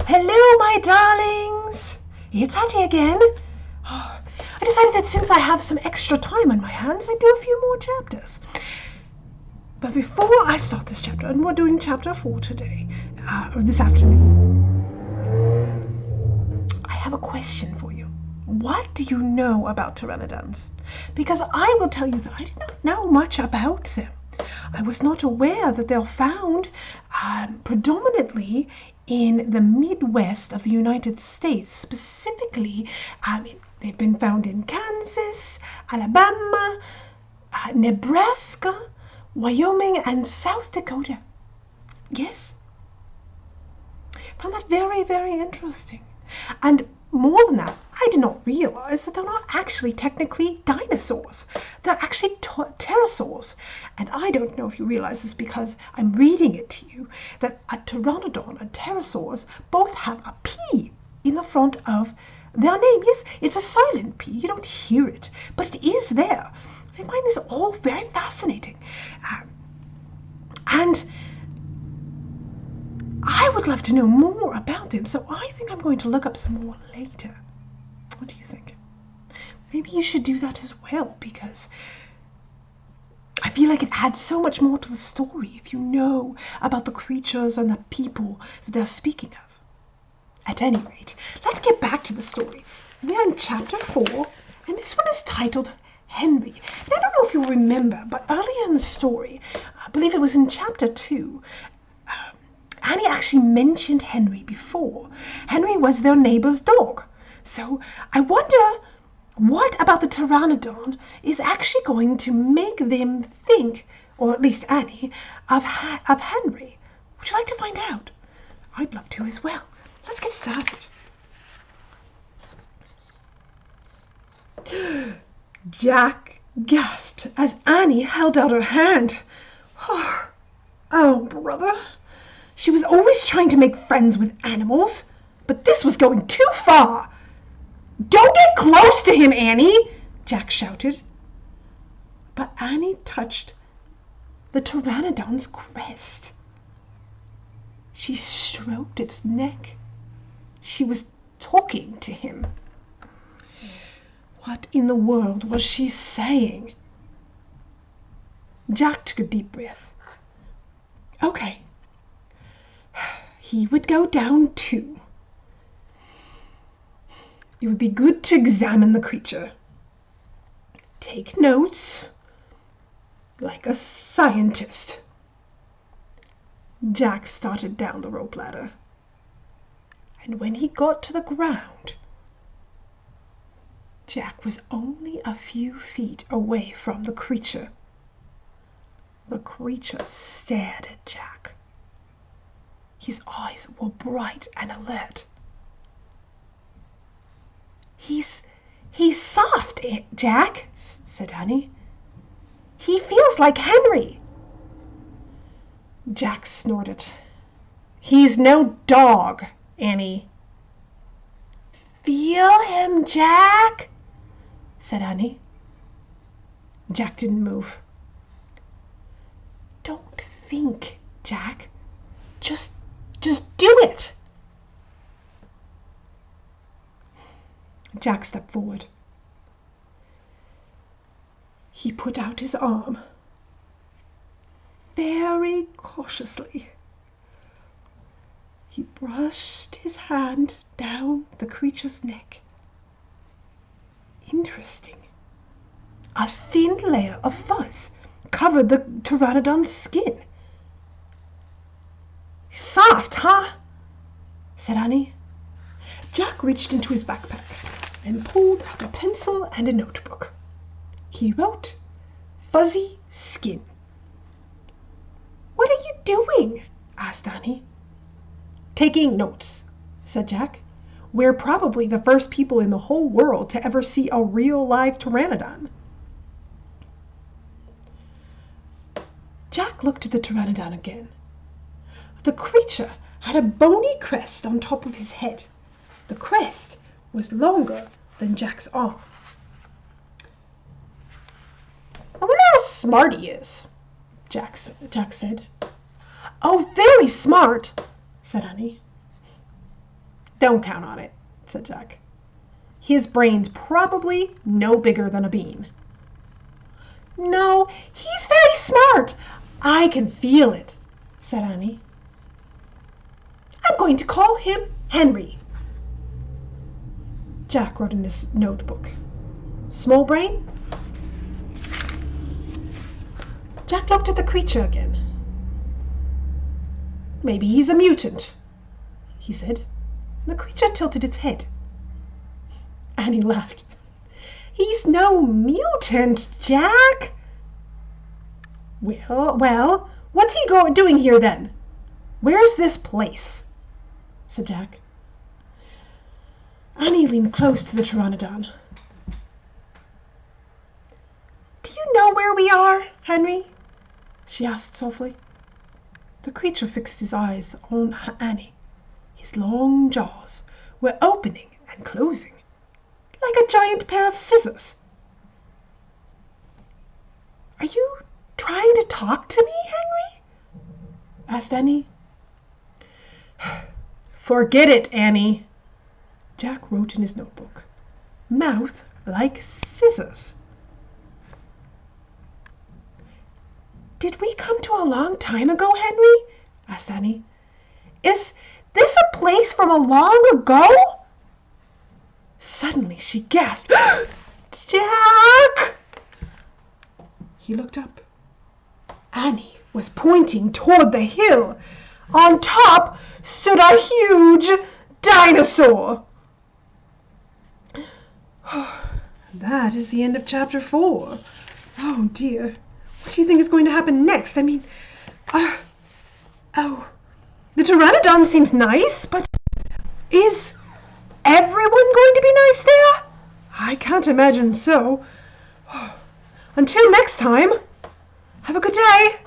Hello, my darlings! It's Hattie again. I decided that since I have some extra time on my hands, I'd do a few more chapters. But before I start this chapter, and we're doing chapter 4 today, or this afternoon, I have a question for you. What do you know about pteranodons? Because I will tell you that I did not know much about them. I was not aware that they're found predominantly in the Midwest of the United States. Specifically, they've been found in Kansas, Alabama, Nebraska, Wyoming, and South Dakota. Yes. I found that very, very interesting. And more than that, I did not realize that they're not actually technically dinosaurs. They're actually pterosaurs. And I don't know if you realize this because I'm reading it to you, that a pteranodon and pterosaurs both have a P in the front of their name. Yes, it's a silent P. You don't hear it, but it is there. I find this all very fascinating. And I would love to know more about them, so I think I'm going to look up some more later. What do you think? Maybe you should do that as well, because I feel like it adds so much more to the story if you know about the creatures and the people that they're speaking of. At any rate, let's get back to the story. We're in chapter 4, and this one is titled Henry. Now, I don't know if you'll remember, but earlier in the story, I believe it was in chapter 2, Annie actually mentioned Henry before. Henry was their neighbor's dog. So I wonder what about the pteranodon is actually going to make them think, or at least Annie, of Henry. Would you like to find out? I'd love to as well. Let's get started. Jack gasped as Annie held out her hand. Oh, brother. She was always trying to make friends with animals, but this was going too far. Don't get close to him, Annie, Jack shouted. But Annie touched the pteranodon's crest. She stroked its neck. She was talking to him. What in the world was she saying? Jack took a deep breath. Okay. He would go down too. It would be good to examine the creature. Take notes like a scientist. Jack started down the rope ladder. And when he got to the ground, Jack was only a few feet away from the creature. The creature stared at Jack. His eyes were bright and alert. He's soft, Jack, said Annie. He feels like Henry. Jack snorted. He's no dog, Annie. Feel him, Jack, said Annie. Jack didn't move. Don't think, Jack. Just do it. Jack stepped forward. He put out his arm very cautiously. He brushed his hand down the creature's neck. Interesting. A thin layer of fuzz covered the pteranodon's skin. Soft, huh? said Annie. Jack reached into his backpack and pulled out a pencil and a notebook. He wrote, "Fuzzy skin." What are you doing? asked Annie. Taking notes, said Jack. We're probably the first people in the whole world to ever see a real live pteranodon. Jack looked at the pteranodon again. The creature had a bony crest on top of his head. The crest was longer than Jack's arm. I wonder how smart he is, Jack said. Oh, very smart, said Annie. Don't count on it, said Jack. His brain's probably no bigger than a bean. No, he's very smart. I can feel it, said Annie. I'm going to call him Henry. Jack wrote in his notebook. Small brain? Jack looked at the creature again. Maybe he's a mutant, he said. The creature tilted its head. Annie laughed. He's no mutant, Jack. Well, what's he doing here then? Where's this place? Said Jack. Annie leaned close to the pteranodon. Do you know where we are, Henry? She asked softly. The creature fixed his eyes on Annie. His long jaws were opening and closing, like a giant pair of scissors. Are you trying to talk to me, Henry? Asked Annie. Forget it, Annie. Jack wrote in his notebook. Mouth like scissors. Did we come to a long time ago, Henry? Asked Annie. Is this a place from a long ago? Suddenly she gasped. Jack! He looked up. Annie was pointing toward the hill. On top stood a huge dinosaur. That is the end of chapter 4. Oh dear. What do you think is going to happen next? I mean, the pteranodon seems nice, but is everyone going to be nice there? I can't imagine so. Until next time, have a good day.